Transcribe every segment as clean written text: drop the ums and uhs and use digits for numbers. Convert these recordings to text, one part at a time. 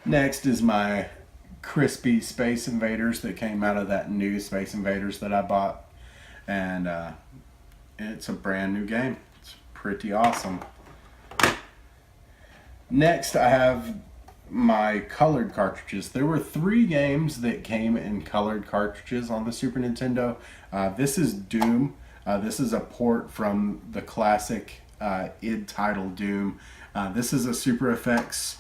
Next is my crispy Space Invaders that came out of that new Space Invaders that I bought. And it's a brand new game. It's pretty awesome. Next, I have my colored cartridges. There were three games that came in colored cartridges on the Super Nintendo. This is Doom. This is a port from the classic id title Doom. This is a Super FX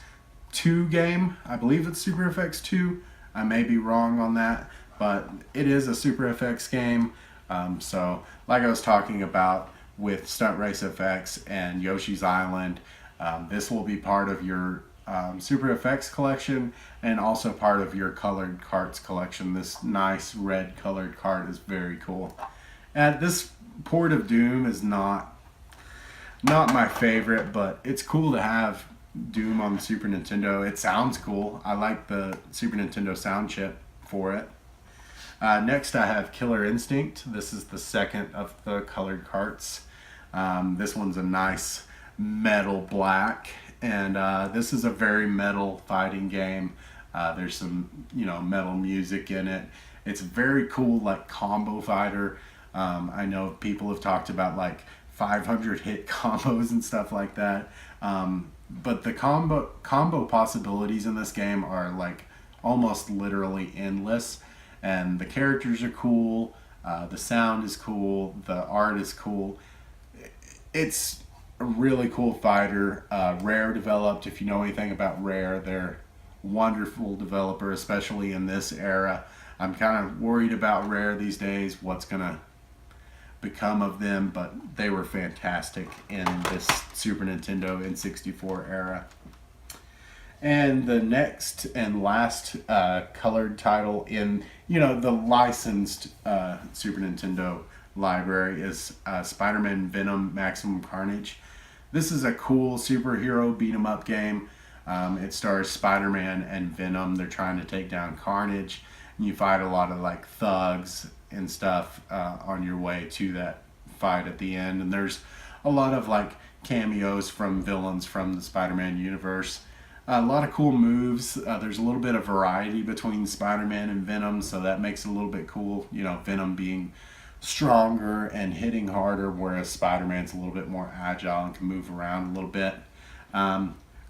2 game. I believe it's Super FX 2. I may be wrong on that, but it is a Super FX game. So, like I was talking about with Stunt Race FX and Yoshi's Island, this will be part of your Super FX collection and also part of your colored carts collection. This nice red colored cart is very cool. And this port of Doom is not my favorite, but it's cool to have Doom on the Super Nintendo. It sounds cool. I like the Super Nintendo sound chip for it. Next, I have Killer Instinct. This is the second of the colored carts. This one's a nice metal black, and this is a very metal fighting game. There's some metal music in it. It's very cool, like combo fighter. I know people have talked about like 500 hit combos and stuff like that. But the combo possibilities in this game are like almost literally endless, and the characters are cool. The sound is cool. The art is cool. It's a really cool fighter. Rare developed. If you know anything about Rare, they're wonderful developer, especially in this era. I'm kind of worried about Rare these days. What's gonna become of them, but they were fantastic in this Super Nintendo N64 era. And the next and last colored title in the licensed Super Nintendo library is Spider-Man Venom Maximum Carnage. This is a cool superhero beat 'em up game. It stars Spider-Man and Venom. They're trying to take down Carnage, and you fight a lot of like thugs and stuff on your way to that fight at the end. And there's a lot of like cameos from villains from the Spider-Man universe. A lot of cool moves. There's a little bit of variety between Spider-Man and Venom, so that makes it a little bit cool. Venom being stronger and hitting harder, whereas Spider-Man's a little bit more agile and can move around a little bit.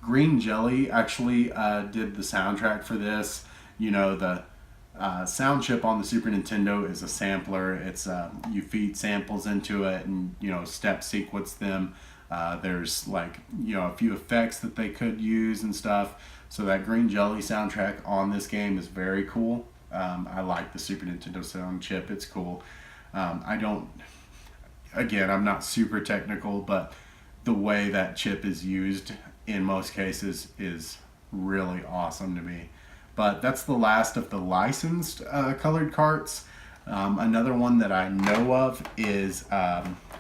Green Jelly actually did the soundtrack for this. The sound chip on the Super Nintendo is a sampler. It's you feed samples into it and step sequence them. There's like a few effects that they could use and stuff. So that Green Jelly soundtrack on this game is very cool. I like the Super Nintendo sound chip. It's cool. I don't. Again, I'm not super technical, but the way that chip is used in most cases is really awesome to me. But that's the last of the licensed colored carts. Another one that I know of is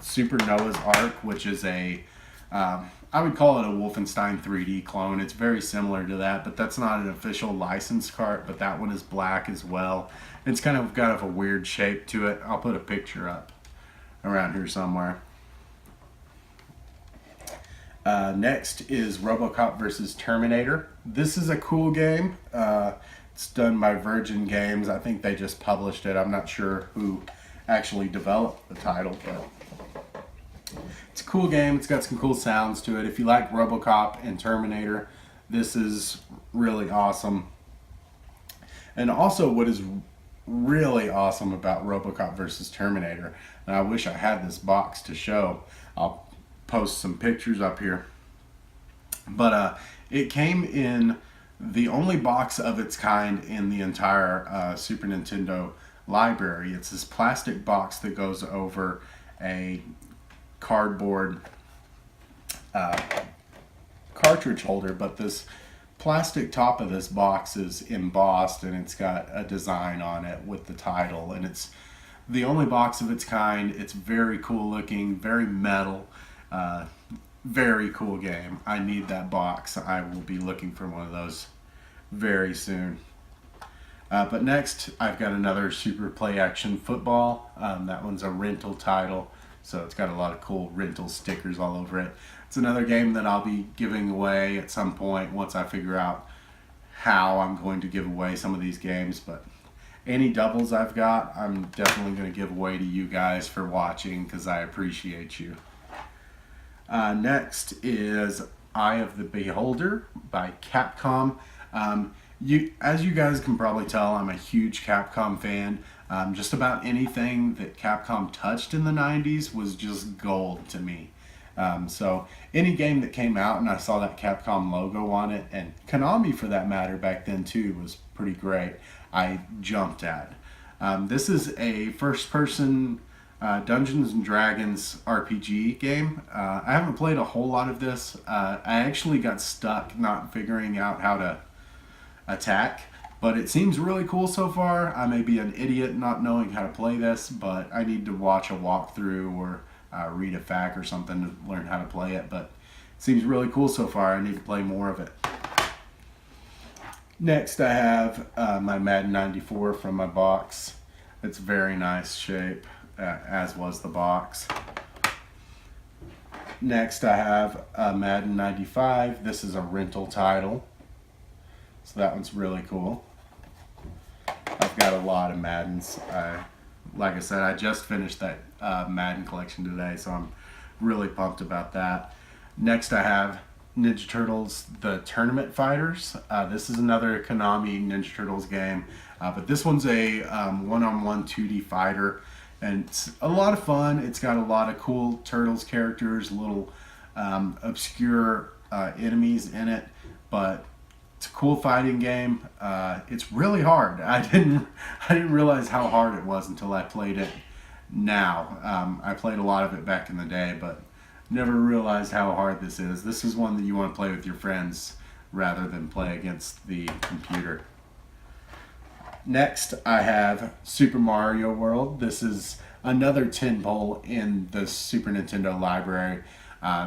Super Noah's Ark, which is I would call it a Wolfenstein 3D clone. It's very similar to that, but that's not an official licensed cart, but that one is black as well. It's kind of got a weird shape to it. I'll put a picture up around here somewhere. Next is RoboCop versus Terminator. This is a cool game. It's done by Virgin Games. I think they just published it. I'm not sure who actually developed the title, but it's a cool game. It's got some cool sounds to it. If you like RoboCop and Terminator, this is really awesome. And also what is really awesome about RoboCop versus Terminator, and I wish I had this box to show. I'll post some pictures up here. But it came in the only box of its kind in the entire Super Nintendo library. It's this plastic box that goes over a cardboard cartridge holder, but this plastic top of this box is embossed and it's got a design on it with the title, and it's the only box of its kind. It's very cool looking, very metal. Very cool game. I need that box. I will be looking for one of those very soon. But next, I've got another Super Play Action Football. That one's a rental title, so it's got a lot of cool rental stickers all over it. It's another game that I'll be giving away at some point once I figure out how I'm going to give away some of these games, but any doubles I've got, I'm definitely going to give away to you guys for watching because I appreciate you. Next is Eye of the Beholder by Capcom. As you guys can probably tell, I'm a huge Capcom fan. Just about anything that Capcom touched in the 90s was just gold to me. So any game that came out and I saw that Capcom logo on it, and Konami for that matter back then too, was pretty great, I jumped at. This is a first-person Dungeons and Dragons RPG game. I haven't played a whole lot of this. I actually got stuck not figuring out how to attack, but it seems really cool so far. I may be an idiot not knowing how to play this, but I need to watch a walkthrough or read a FAQ or something to learn how to play it, but it seems really cool so far. I need to play more of it. Next I have my Madden 94 from my box. It's very nice shape, as was the box. Next I have Madden 95. This is a rental title, so that one's really cool. I've got a lot of Maddens. Like I said, I just finished that Madden collection today, so I'm really pumped about that. Next I have Ninja Turtles The Tournament Fighters. This is another Konami Ninja Turtles game, but this one's a one-on-one 2D fighter, and it's a lot of fun. It's got a lot of cool Turtles characters, little obscure enemies in it, but it's a cool fighting game. It's really hard. I didn't realize how hard it was until I played it now. I played a lot of it back in the day, but never realized how hard this is. This is one that you want to play with your friends rather than play against the computer. Next, I have Super Mario World. This is another tinpole in the Super Nintendo library.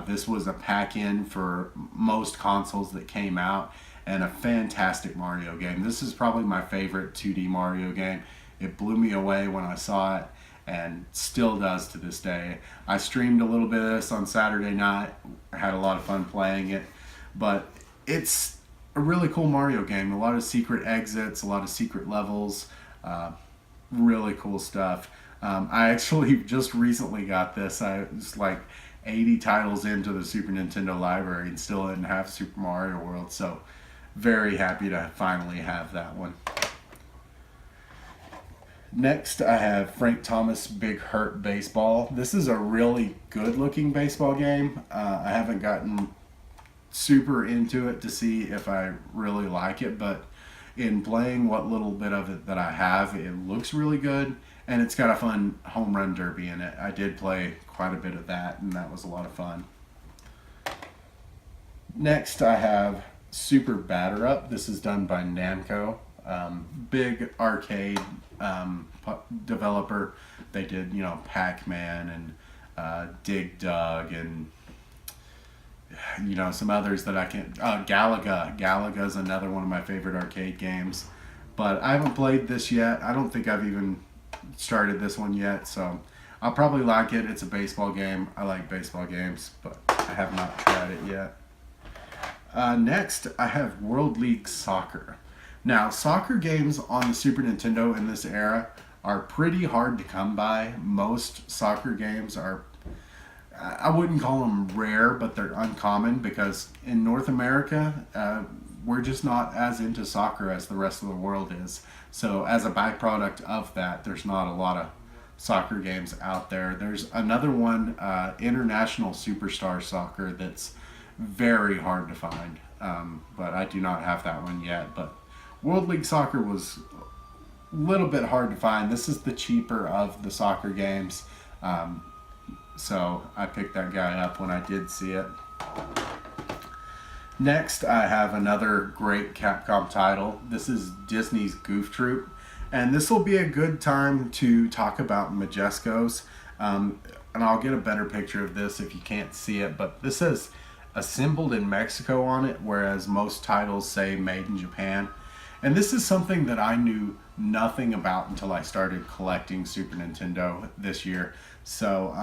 This was a pack-in for most consoles that came out, and a fantastic Mario game. This is probably my favorite 2D Mario game. It blew me away when I saw it, and still does to this day. I streamed a little bit of this on Saturday night. I had a lot of fun playing it, but it's a really cool Mario game. A lot of secret exits, a lot of secret levels, really cool stuff. I actually just recently got this. I was like 80 titles into the Super Nintendo library and still didn't have Super Mario World, so very happy to finally have that one. Next, I have Frank Thomas Big Hurt Baseball. This is a really good looking baseball game. I haven't gotten super into it to see if I really like it, but in playing what little bit of it that I have, it looks really good, and it's got a fun home run derby in it. I did play quite a bit of that, and that was a lot of fun. Next, I have Super Batter Up. This is done by Namco. Big arcade developer. They did, Pac-Man and Dig Dug and some others that I can't. Galaga. Galaga is another one of my favorite arcade games, but I haven't played this yet. I don't think I've even started this one yet, so I'll probably like it. It's a baseball game. I like baseball games, but I have not tried it yet. Next, I have World League Soccer. Now, soccer games on the Super Nintendo in this era are pretty hard to come by. Most soccer games are, I wouldn't call them rare, but they're uncommon because in North America, we're just not as into soccer as the rest of the world is. So as a byproduct of that, there's not a lot of soccer games out there. There's another one, International Superstar Soccer, that's very hard to find, but I do not have that one yet. But World League Soccer was a little bit hard to find. This is the cheaper of the soccer games, so I picked that guy up when I did see it. Next, I have another great Capcom title. This is Disney's Goof Troop, and this will be a good time to talk about Majescos, and I'll get a better picture of this if you can't see it, but this says assembled in Mexico on it, whereas most titles say made in Japan. And this is something that I knew nothing about until I started collecting Super Nintendo this year. So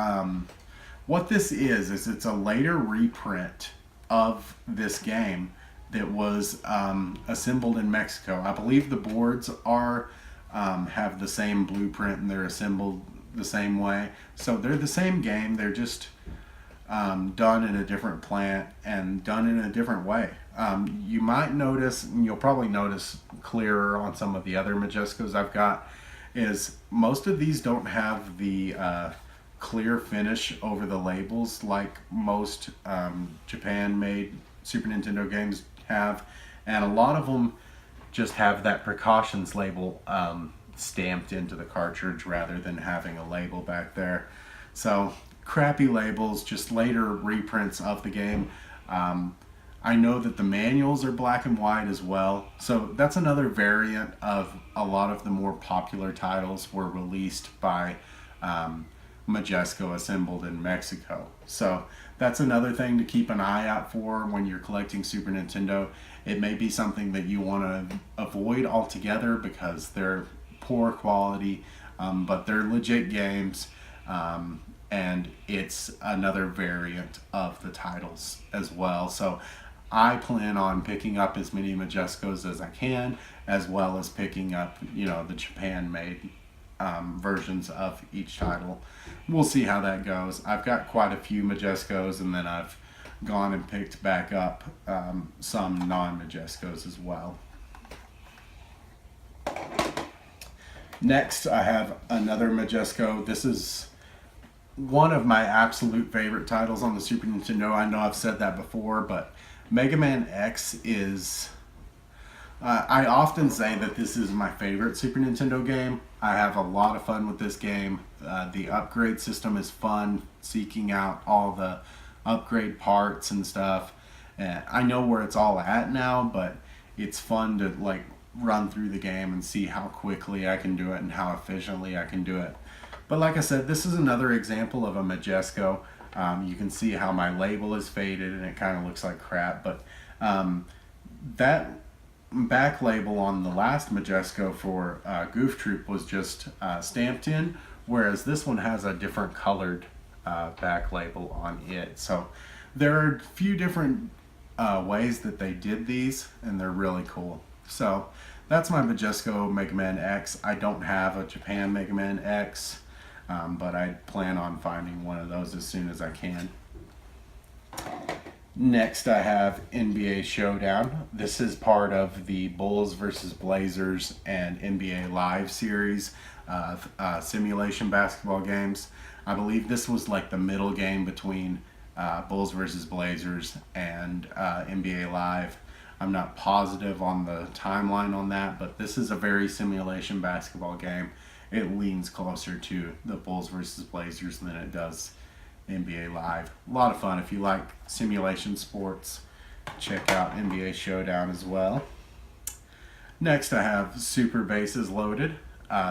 what this is it's a later reprint of this game that was assembled in Mexico. I believe the boards are have the same blueprint and they're assembled the same way. So they're the same game. They're just done in a different plant and done in a different way. You might notice, and you'll probably notice clearer on some of the other Majescos I've got, is most of these don't have the clear finish over the labels like most Japan-made Super Nintendo games have, and a lot of them just have that precautions label stamped into the cartridge rather than having a label back there. So crappy labels, just later reprints of the game. I know that the manuals are black and white as well, so that's another variant of a lot of the more popular titles were released by Majesco assembled in Mexico. So that's another thing to keep an eye out for when you're collecting Super Nintendo. It may be something that you want to avoid altogether because they're poor quality, but they're legit games, and it's another variant of the titles as well. So I plan on picking up as many Majescos as I can, as well as picking up, the Japan-made versions of each title. We'll see how that goes. I've got quite a few Majescos, and then I've gone and picked back up some non-Majescos as well. Next, I have another Majesco. This is one of my absolute favorite titles on the Super Nintendo. I know I've said that before, but Mega Man X is... I often say that this is my favorite Super Nintendo game. I have a lot of fun with this game. The upgrade system is fun, seeking out all the upgrade parts and stuff. I know where it's all at now, but it's fun to run through the game and see how quickly I can do it and how efficiently I can do it. But like I said, this is another example of a Majesco. You can see how my label is faded and it kind of looks like crap, but that back label on the last Majesco for Goof Troop was just stamped in, whereas this one has a different colored back label on it. So there are a few different ways that they did these, and they're really cool. So that's my Majesco Mega Man X. I don't have a Japan Mega Man X, but I plan on finding one of those as soon as I can. Next, I have NBA Showdown. This is part of the Bulls versus Blazers and NBA Live series of simulation basketball games. I believe this was like the middle game between Bulls versus Blazers and NBA Live. I'm not positive on the timeline on that, but this is a very simulation basketball game. It leans closer to the Bulls versus Blazers than it does NBA Live. A lot of fun. If you like simulation sports, check out NBA Showdown as well. Next, I have Super Bases Loaded.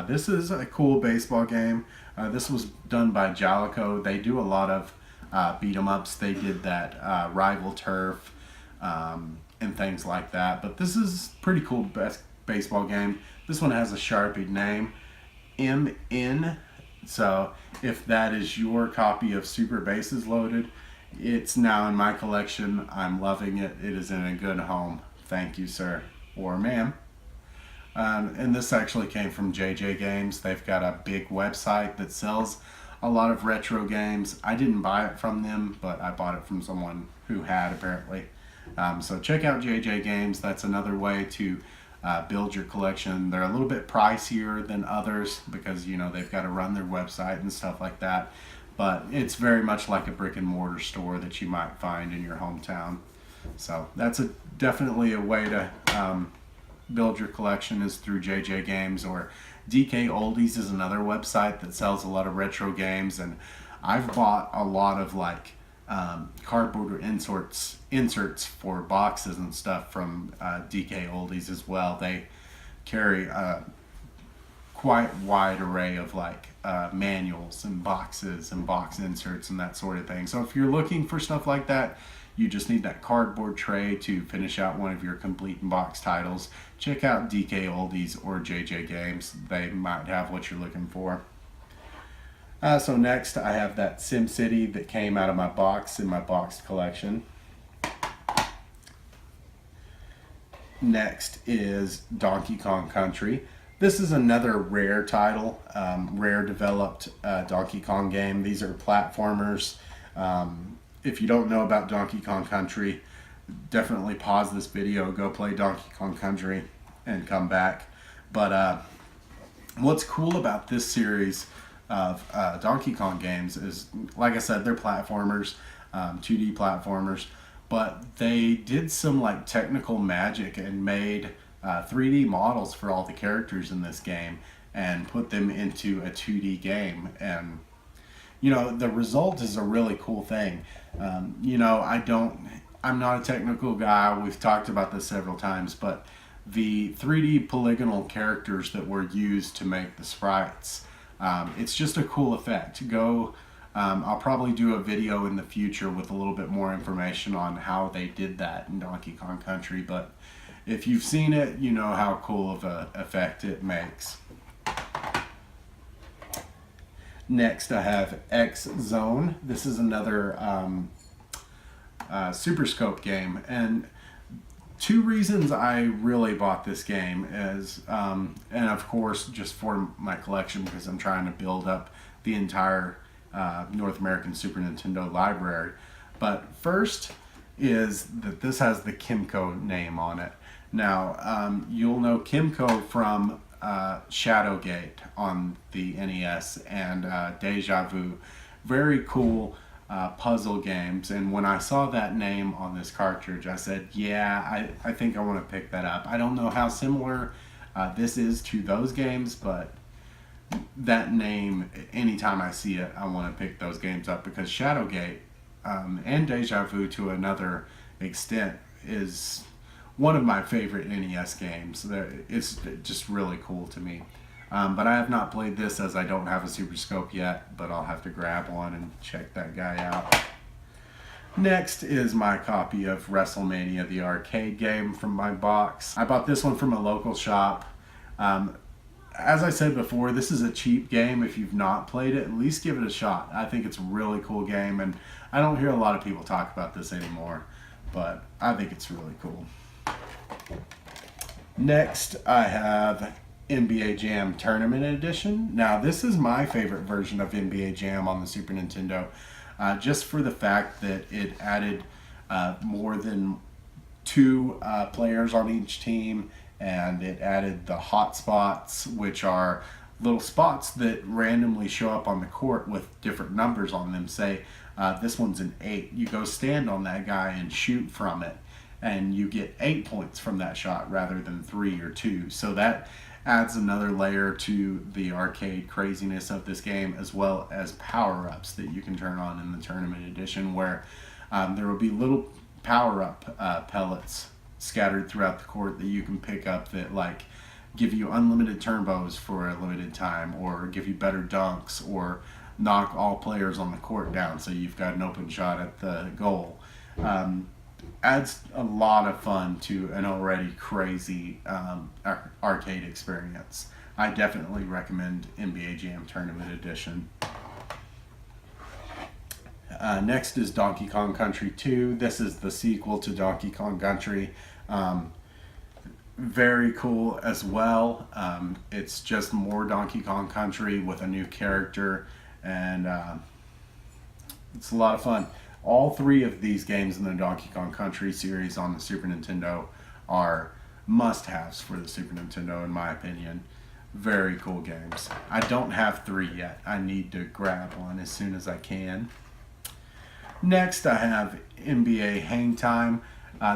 This is a cool baseball game. This was done by Jalico. They do a lot of beat 'em ups. They did that Rival Turf and things like that. But this is a pretty cool baseball game. This one has a Sharpie name, MN. So if that is your copy of Super Bases Loaded, it's now in my collection. I'm loving it. It is in a good home. Thank you, sir or ma'am. And this actually came from JJ Games. They've got a big website that sells a lot of retro games. I didn't buy it from them, but I bought it from someone who had, apparently. So check out JJ Games. That's another way to build your collection. They're a little bit pricier than others because they've got to run their website and stuff like that, but it's very much like a brick and mortar store that you might find in your hometown. So that's definitely a way to build your collection, is through JJ Games. Or DK Oldies is another website that sells a lot of retro games, and I've bought a lot of cardboard inserts for boxes and stuff from DK Oldies as well. They carry a quite wide array of manuals and boxes and box inserts and that sort of thing. So if you're looking for stuff like that, you just need that cardboard tray to finish out one of your complete box titles, check out DK Oldies or JJ Games. They might have what you're looking for. So next, I have that SimCity that came out of my box in my boxed collection. Next is Donkey Kong Country. This is another Rare title, Rare developed Donkey Kong game. These are platformers. If you don't know about Donkey Kong Country, definitely pause this video, go play Donkey Kong Country, and come back. But what's cool about this series of Donkey Kong games is, like I said, they're platformers, 2D platformers, but they did some like technical magic and made 3D models for all the characters in this game and put them into a 2D game. And you know, the result is a really cool thing. You know, I'm not a technical guy. We've talked about this several times, but the 3D polygonal characters that were used to make the sprites, it's just a cool effect. I'll probably do a video in the future with a little bit more information on how they did that in Donkey Kong Country, but if you've seen it, you know how cool of an effect it makes. Next, I have X Zone. This is another Super Scope game, and two reasons I really bought this game is, and of course, just for my collection because I'm trying to build up the entire North American Super Nintendo library. But first is that this has the Kimco name on it. Now, you'll know Kimco from Shadowgate on the NES and Deja Vu. Very cool puzzle games, and when I saw that name on this cartridge, I said, yeah, I think I want to pick that up. I don't know how similar this is to those games, but that name, anytime I see it, I want to pick those games up, because Shadowgate and Deja Vu to another extent is one of my favorite NES games. It's just really cool to me. But I have not played this as I don't have a Super Scope yet, but I'll have to grab one and check that guy out. Next is my copy of WrestleMania, the arcade game, from my box. I bought this one from a local shop. As I said before, this is a cheap game. If you've not played it, at least give it a shot. I think it's a really cool game, and I don't hear a lot of people talk about this anymore, but I think it's really cool. Next, I have NBA Jam Tournament Edition. Now, this is my favorite version of NBA Jam on the Super Nintendo, just for the fact that it added more than two players on each team, and it added the hot spots, which are little spots that randomly show up on the court with different numbers on them. Say this one's an 8. You go stand on that guy and shoot from it, and you get 8 points from that shot rather than 3 or 2. So that adds another layer to the arcade craziness of this game, as well as power-ups that you can turn on in the Tournament Edition, where there will be little power-up pellets scattered throughout the court that you can pick up that like give you unlimited turbos for a limited time, or give you better dunks, or knock all players on the court down so you've got an open shot at the goal. Adds a lot of fun to an already crazy arcade experience. I definitely recommend NBA Jam Tournament Edition. Next is Donkey Kong Country 2. This is the sequel to Donkey Kong Country. Very cool as well. It's just more Donkey Kong Country with a new character, and it's a lot of fun. All three of these games in the Donkey Kong Country series on the Super Nintendo are must-haves for the Super Nintendo, in my opinion. Very cool games. I don't have 3 yet. I need to grab one as soon as I can. Next, I have NBA Hang Time.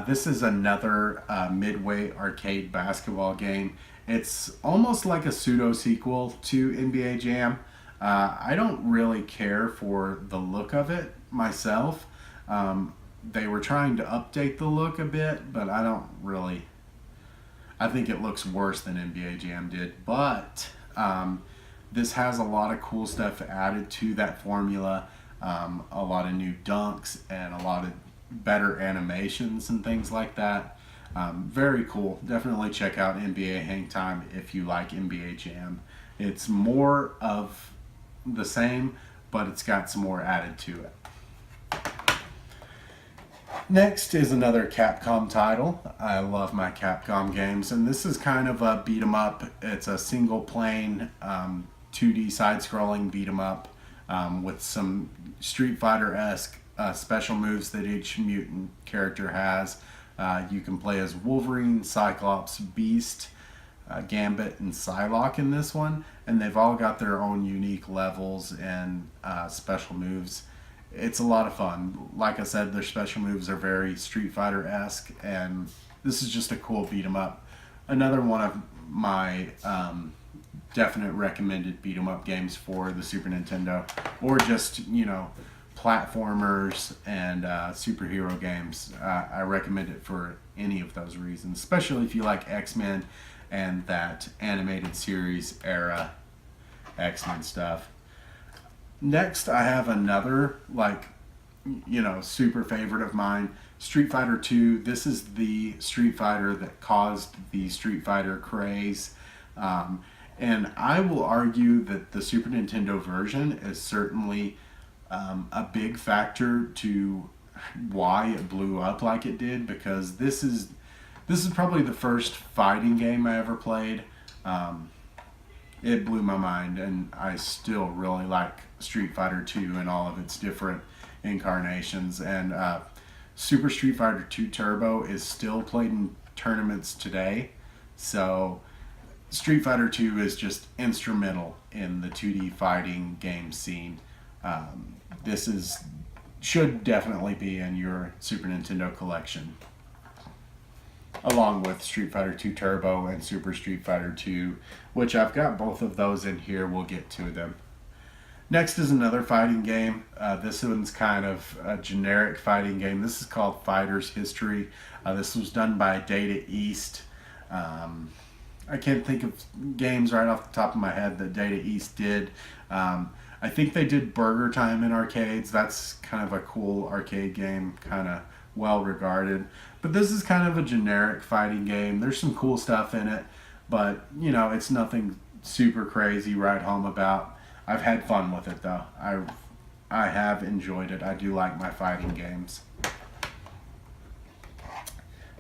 This is another midway arcade basketball game. It's almost like a pseudo-sequel to NBA Jam. I don't really care for the look of it myself. They were trying to update the look a bit, but I think it looks worse than NBA Jam did. But this has a lot of cool stuff added to that formula. A lot of new dunks and a lot of better animations and things like that. Very cool. Definitely check out NBA Hang Time if you like NBA Jam. It's more of the same, but it's got some more added to it. Next is another Capcom title. I love my Capcom games, and this is kind of a beat 'em up. It's a single plane 2D side-scrolling beat 'em up with some Street Fighter-esque special moves that each mutant character has. You can play as Wolverine, Cyclops, Beast, Gambit, and Psylocke in this one, and they've all got their own unique levels and special moves. It's a lot of fun. Like I said, their special moves are very Street Fighter-esque, and this is just a cool beat 'em up. Another one of my definite recommended beat 'em up games for the Super Nintendo, or just, platformers and superhero games. I recommend it for any of those reasons, especially if you like X-Men and that animated series era X-Men stuff. Next, I have another, super favorite of mine, Street Fighter 2. This is the Street Fighter that caused the Street Fighter craze. And I will argue that the Super Nintendo version is certainly a big factor to why it blew up like it did, because this is probably the first fighting game I ever played. It blew my mind, and I still really like Street Fighter 2 and all of its different incarnations. And Super Street Fighter 2 Turbo is still played in tournaments today. So Street Fighter 2 is just instrumental in the 2D fighting game scene. Should definitely be in your Super Nintendo collection, along with Street Fighter 2 Turbo and Super Street Fighter 2, which I've got both of those in here. We'll get to them. Next is another fighting game. This one's kind of a generic fighting game. This is called Fighter's History. This was done by Data East. I can't think of games right off the top of my head that Data East did. I think they did Burger Time in arcades. That's kind of a cool arcade game, kind of well regarded. But this is kind of a generic fighting game. There's some cool stuff in it, but it's nothing super crazy to write home about. I've had fun with it though. I have enjoyed it. I do like my fighting games.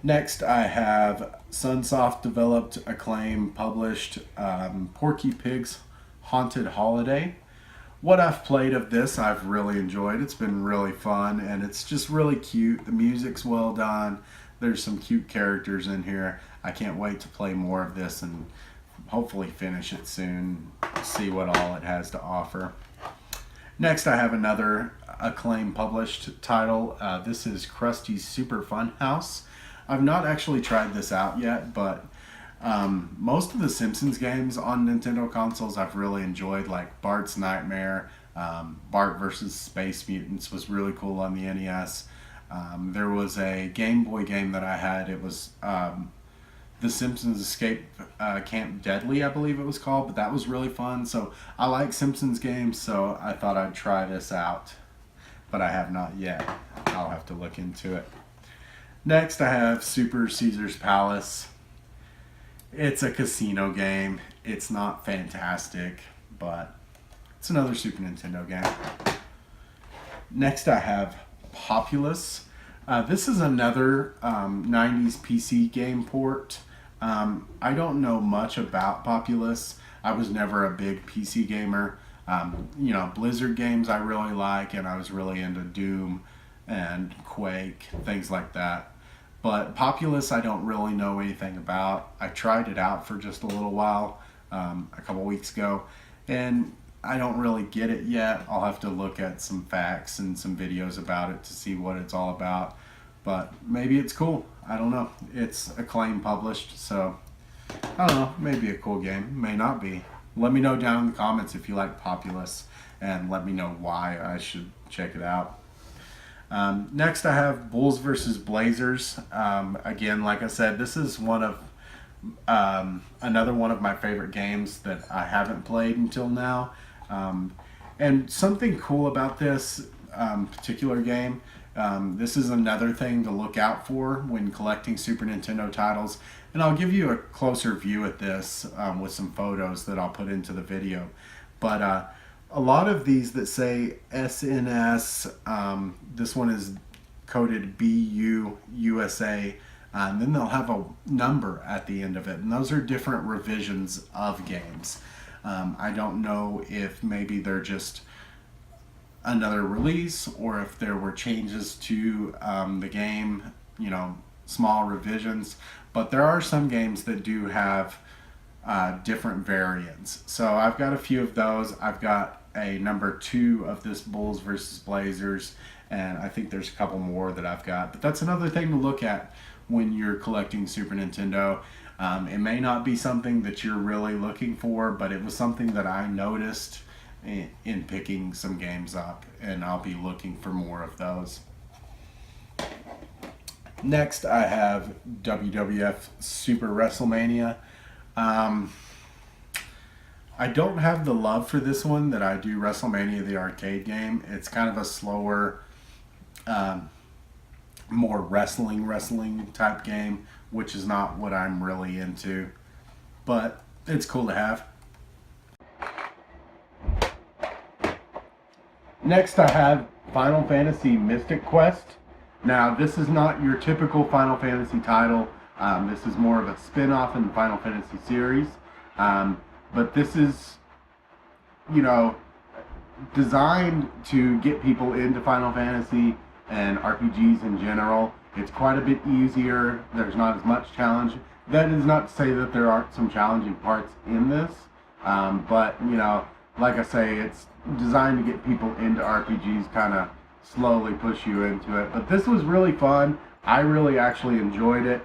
Next, I have Sunsoft developed, Acclaim published, Porky Pig's Haunted Holiday. What I've played of this, I've really enjoyed. It's been really fun, and it's just really cute. The music's well done. There's some cute characters in here. I can't wait to play more of this and hopefully finish it soon, see what all it has to offer. Next, I have another Acclaim published title. This is Krusty's Super Fun House. I've not actually tried this out yet, but most of the Simpsons games on Nintendo consoles I've really enjoyed, like Bart's Nightmare, Bart vs. Space Mutants was really cool on the NES. There was a Game Boy game that I had. It was The Simpsons Escape Camp Deadly, I believe it was called, but that was really fun. So I like Simpsons games, so I thought I'd try this out, but I have not yet. I'll have to look into it. Next, I have Super Caesar's Palace. It's a casino game. It's not fantastic, but it's another Super Nintendo game. Next, I have Populous. This is another 90s PC game port. I don't know much about Populous. I was never a big PC gamer. Blizzard games I really like, and I was really into Doom and Quake, things like that. But Populous, I don't really know anything about. I tried it out for just a little while, a couple weeks ago, and I don't really get it yet. I'll have to look at some facts and some videos about it to see what it's all about. But maybe it's cool. I don't know. It's Acclaim published, so I don't know. Maybe a cool game. May not be. Let me know down in the comments if you like Populous, and let me know why I should check it out. Next, I have Bulls vs. Blazers. Again, like I said, this is another one of my favorite games that I haven't played until now. And something cool about this particular game, this is another thing to look out for when collecting Super Nintendo titles. And I'll give you a closer view at this with some photos that I'll put into the video. But a lot of these that say SNES, this one is coded BU USA. And then they'll have a number at the end of it, and those are different revisions of games. I don't know if maybe they're just another release or if there were changes to the game, small revisions. But there are some games that do have different variants. So I've got a few of those. I've got a number 2 of this Bulls versus Blazers, and I think there's a couple more that I've got. But that's another thing to look at when you're collecting Super Nintendo. It may not be something that you're really looking for, but it was something that I noticed in picking some games up, and I'll be looking for more of those. Next, I have WWF Super WrestleMania. I don't have the love for this one that I do WrestleMania, the arcade game. It's kind of a slower, more wrestling type game, which is not what I'm really into, but it's cool to have. Next, I have Final Fantasy Mystic Quest. Now, this is not your typical Final Fantasy title. This is more of a spin-off in the Final Fantasy series. But this is, designed to get people into Final Fantasy and RPGs in general. It's quite a bit easier. There's not as much challenge. That is not to say that there aren't some challenging parts in this. But, like I say, it's designed to get people into RPGs, kind of slowly push you into it. But this was really fun. I really actually enjoyed it.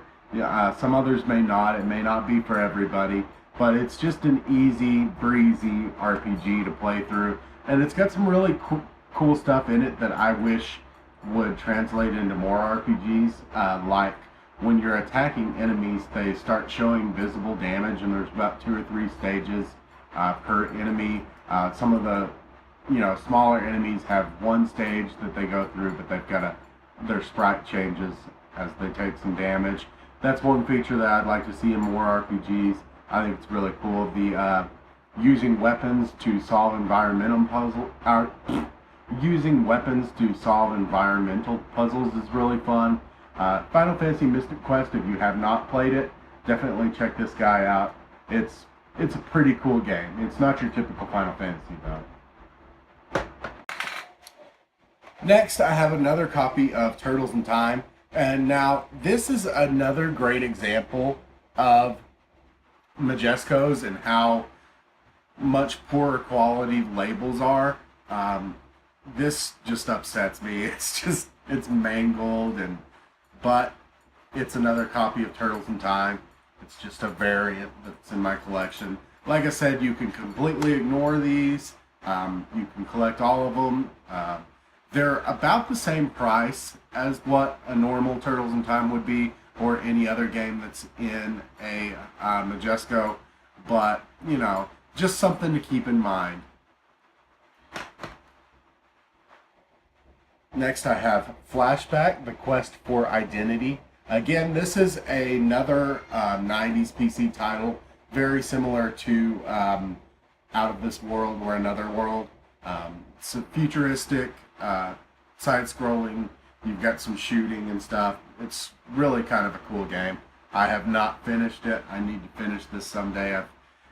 Some others may not. It may not be for everybody. But it's just an easy, breezy RPG to play through. And it's got some really cool stuff in it that I wish would translate into more RPGs. Like when you're attacking enemies, they start showing visible damage, and there's about 2 or 3 stages per enemy. Some of the smaller enemies have one stage that they go through, but they've got their sprite changes as they take some damage. That's one feature that I'd like to see in more RPGs. I think it's really cool. The using weapons to solve environmental puzzles is really fun. Final Fantasy Mystic Quest, if you have not played it, definitely check this guy out. It's a pretty cool game. It's not your typical Final Fantasy though. Next, I have another copy of Turtles in Time, and now this is another great example of Majesco's and how much poorer quality labels are. This just upsets me. It's mangled, but it's another copy of Turtles in Time. It's just a variant that's in my collection. Like I said, you can completely ignore these. You can collect all of them. They're about the same price as what a normal Turtles in Time would be, or any other game that's in a Majesco, but just something to keep in mind. Next, I have Flashback: The Quest for Identity. Again, this is another 90s PC title, very similar to Out of This World or Another World. It's a futuristic, side-scrolling. You've got some shooting and stuff. It's really kind of a cool game. I have not finished it. I need to finish this someday.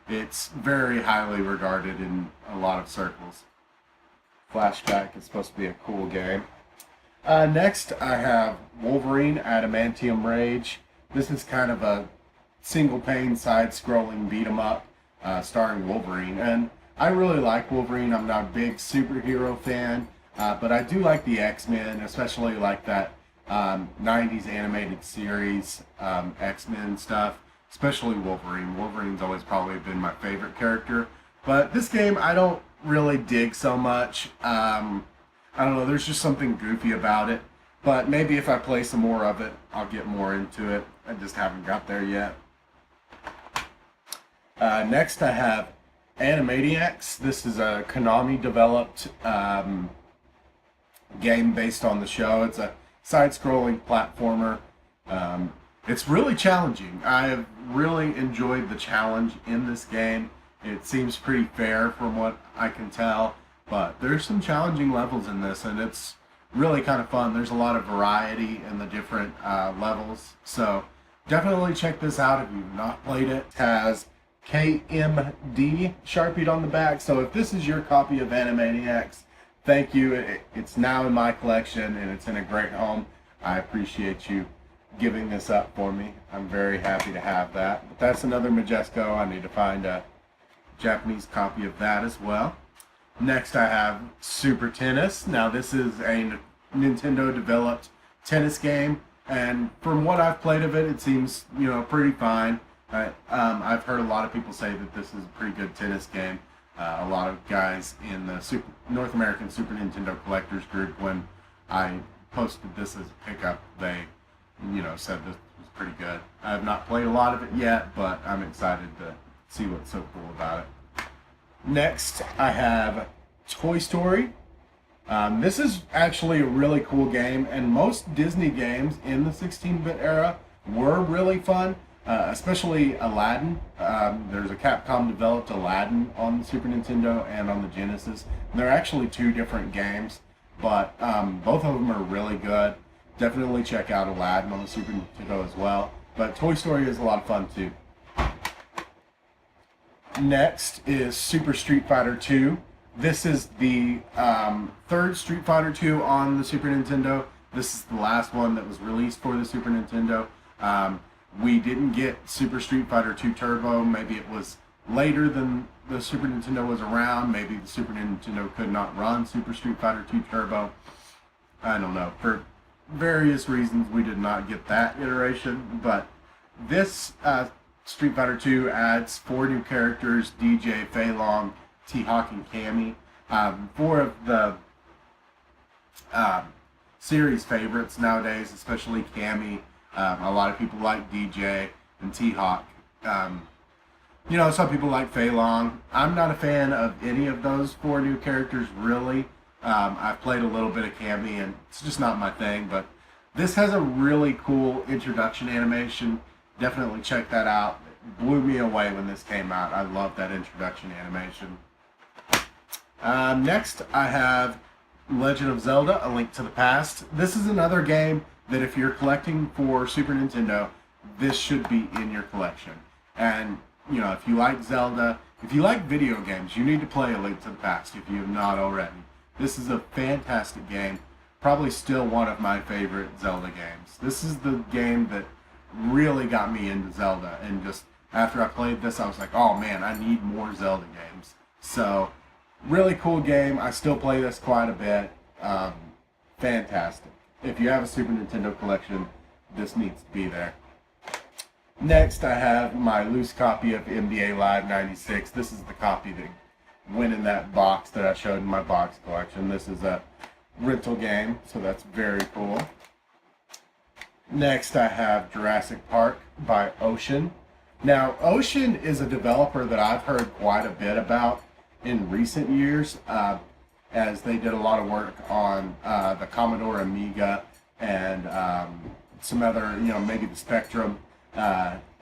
It's very highly regarded in a lot of circles. Flashback is supposed to be a cool game. Next, I have Wolverine Adamantium Rage. This is kind of a single-pane, side-scrolling beat-em-up starring Wolverine. And I really like Wolverine. I'm not a big superhero fan, but I do like the X-Men, especially like that 90s animated series, X-Men stuff, especially Wolverine. Wolverine's always probably been my favorite character. But this game, I don't really dig so much. I don't know, there's just something goofy about it. But maybe if I play some more of it, I'll get more into it. I just haven't got there yet. Next, I have Animaniacs. This is a Konami-developed game based on the show. It's a side-scrolling platformer. It's really challenging. I have really enjoyed the challenge in this game. It seems pretty fair from what I can tell, but there's some challenging levels in this, and it's really kind of fun. There's a lot of variety in the different levels, so definitely check this out if you've not played it. It has KMD sharpied on the back, so if this is your copy of Animaniacs, thank you. It's now in my collection and it's in a great home. I appreciate you giving this up for me. I'm very happy to have that. But that's another Majesco. I need to find a Japanese copy of that as well. Next I have Super Tennis. Now this is a Nintendo developed tennis game, and from what I've played of it, it seems, pretty fine. I've heard a lot of people say that this is a pretty good tennis game. A lot of guys in the North American Super Nintendo Collectors group, when I posted this as a pickup, they said this was pretty good. I have not played a lot of it yet, but I'm excited to see what's so cool about it. Next, I have Toy Story. This is actually a really cool game, and most Disney games in the 16-bit era were really fun, especially Aladdin. There's a Capcom-developed Aladdin on the Super Nintendo and on the Genesis. And they're actually two different games, but both of them are really good. Definitely check out Aladdin on the Super Nintendo as well. But Toy Story is a lot of fun too. Next is Super Street Fighter 2. This is the third Street Fighter 2 on the Super Nintendo. This is the last one that was released for the Super Nintendo. We didn't get Super Street Fighter 2 Turbo. Maybe it was later than the Super Nintendo was around. Maybe the Super Nintendo could not run Super Street Fighter 2 Turbo. I don't know. For various reasons, we did not get that iteration. But this Street Fighter 2 adds 4 new characters: DJ, Fei Long, T-Hawk, and Cammy. 4 of the series favorites nowadays, especially Cammy. A lot of people like DJ and T-Hawk. Some people like Fei Long. I'm not a fan of any of those 4 new characters, really. I've played a little bit of Cammy, and it's just not my thing, but this has a really cool introduction animation. Definitely check that out. It blew me away when this came out. I love that introduction animation. Next, I have Legend of Zelda: A Link to the Past. This is another game that if you're collecting for Super Nintendo, this should be in your collection. And, if you like Zelda, if you like video games, you need to play A Link to the Past if you have not already. This is a fantastic game. Probably still one of my favorite Zelda games. This is the game that really got me into Zelda, and just after I played this, I was like, oh man, I need more Zelda games. So, really cool game. I still play this quite a bit. Fantastic. If you have a Super Nintendo collection, this needs to be there. Next, I have my loose copy of NBA Live 96. This is the copy that went in that box that I showed in my box collection. This is a rental game, so that's very cool. Next, I have Jurassic Park by Ocean. Now, Ocean is a developer that I've heard quite a bit about in recent years, as they did a lot of work on the Commodore Amiga and some other, maybe the Spectrum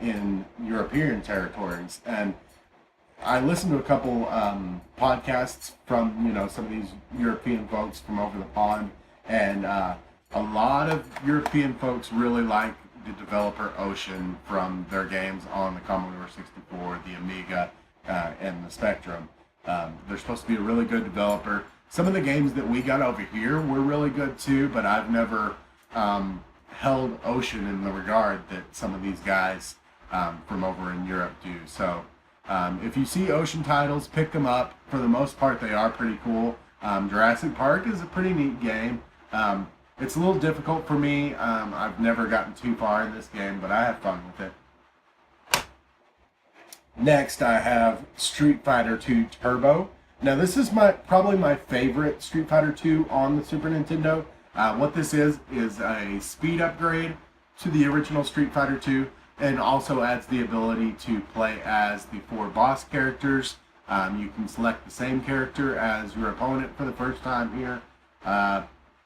in European territories. And I listened to a couple podcasts from, some of these European folks from over the pond, and a lot of European folks really like the developer Ocean from their games on the Commodore 64, the Amiga, and the Spectrum. They're supposed to be a really good developer. Some of the games that we got over here were really good too, but I've never held Ocean in the regard that some of these guys from over in Europe do. So if you see Ocean titles, pick them up. For the most part, they are pretty cool. Jurassic Park is a pretty neat game. It's a little difficult for me. I've never gotten too far in this game, but I have fun with it. Next, I have Street Fighter 2 Turbo. Now, this is probably my favorite Street Fighter 2 on the Super Nintendo. What this is a speed upgrade to the original Street Fighter 2, and also adds the ability to play as the 4 boss characters. You can select the same character as your opponent for the first time here.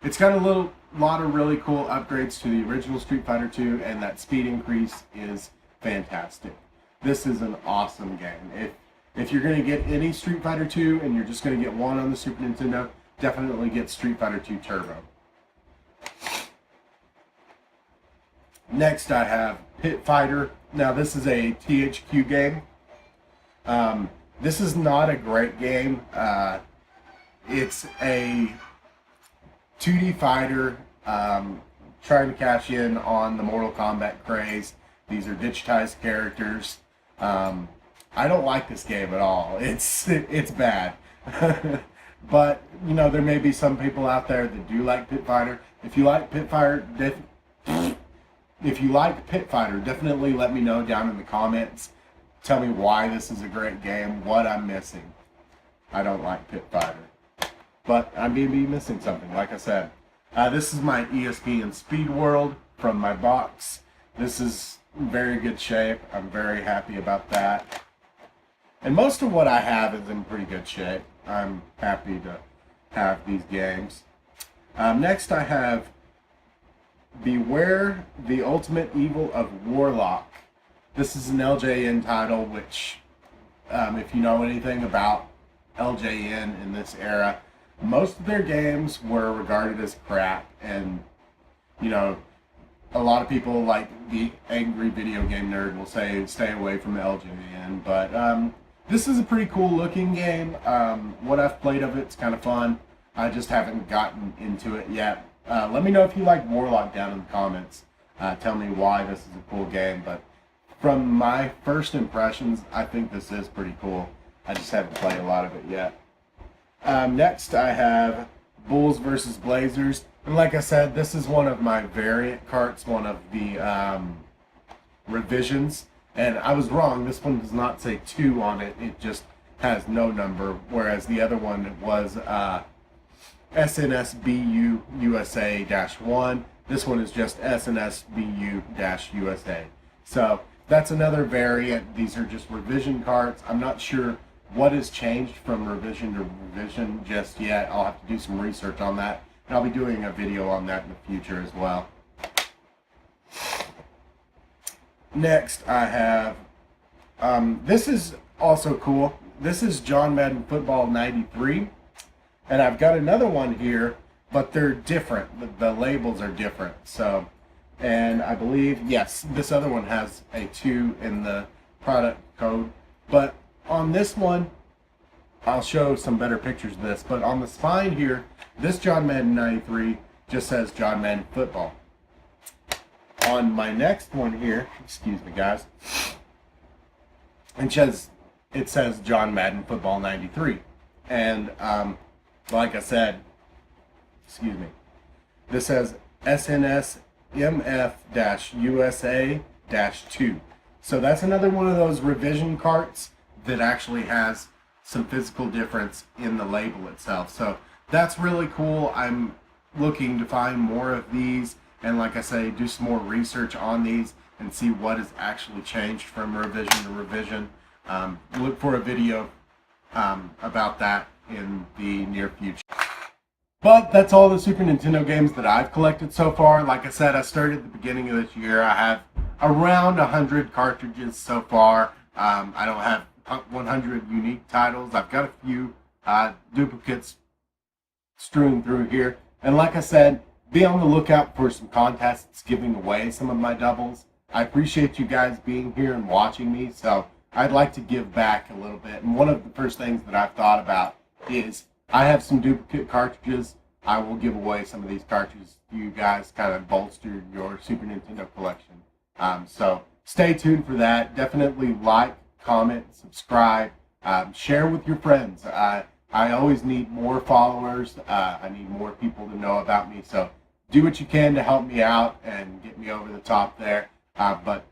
It's got a lot of really cool upgrades to the original Street Fighter 2, and that speed increase is fantastic. This is an awesome game. If you're going to get any Street Fighter 2 and you're just going to get one on the Super Nintendo, definitely get Street Fighter 2 Turbo. Next, I have Pit Fighter. Now, this is a THQ game. This is not a great game. It's a 2D fighter trying to cash in on the Mortal Kombat craze. These are digitized characters. I don't like this game at all. It's bad. But, you know, there may be some people out there that do like Pit Fighter. If you like Pit Fighter, definitely let me know down in the comments. Tell me why this is a great game, what I'm missing. I don't like Pit Fighter, but I may be missing something, like I said. This is my ESPN Speed World from my box. This is in very good shape. I'm very happy about that. And most of what I have is in pretty good shape. I'm happy to have these games. Next I have Beware the Ultimate Evil of Warlock. This is an LJN title, which, if you know anything about LJN in this era, most of their games were regarded as crap, and, you know, a lot of people, like the angry video game nerd, will say stay away from LJN, but this is a pretty cool looking game. What I've played of it's kind of fun. I just haven't gotten into it yet. Let me know if you like Warlock down in the comments. Tell me why this is a cool game, but from my first impressions, I think this is pretty cool. I just haven't played a lot of it yet. Next, I have Bulls versus Blazers. And like I said, this is one of my variant carts, one of the revisions. And I was wrong. This one does not say 2 on it. It just has no number, whereas the other one was SNSBU USA-1. This one is just SNSBU-USA. So that's another variant. These are just revision carts. I'm not sure what has changed from revision to revision just yet. I'll have to do some research on that, and I'll be doing a video on that in the future as well. Next, I have, this is also cool. This is John Madden Football 93, and I've got another one here, but they're different. The labels are different. So, and I believe, yes, this other one has a 2 in the product code, but on this one, I'll show some better pictures of this, but on the spine here, this John Madden 93 just says John Madden Football. On my next one here, excuse me guys, it says John Madden Football 93. And like I said, excuse me, this says SNSMF-USA-2. So that's another one of those revision carts that actually has some physical difference in the label itself. So that's really cool. I'm looking to find more of these, and like I say, do some more research on these and see what has actually changed from revision to revision. Look for a video about that in the near future. But that's all the Super Nintendo games that I've collected so far. Like I said, I started at the beginning of this year. I have around 100 cartridges so far. I don't have 100 unique titles. I've got a few duplicates strewn through here. And like I said, be on the lookout for some contests giving away some of my doubles. I appreciate you guys being here and watching me, so I'd like to give back a little bit. And one of the first things that I've thought about is I have some duplicate cartridges. I will give away some of these cartridges to you guys, kind of bolster your Super Nintendo collection. So stay tuned for that. Definitely like, comment, subscribe, share with your friends. I always need more followers. I need more people to know about me. So do what you can to help me out and get me over the top there. But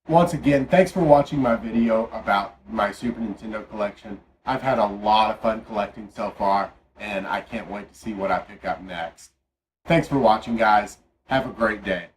once again, thanks for watching my video about my Super Nintendo collection. I've had a lot of fun collecting so far, and I can't wait to see what I pick up next. Thanks for watching, guys. Have a great day.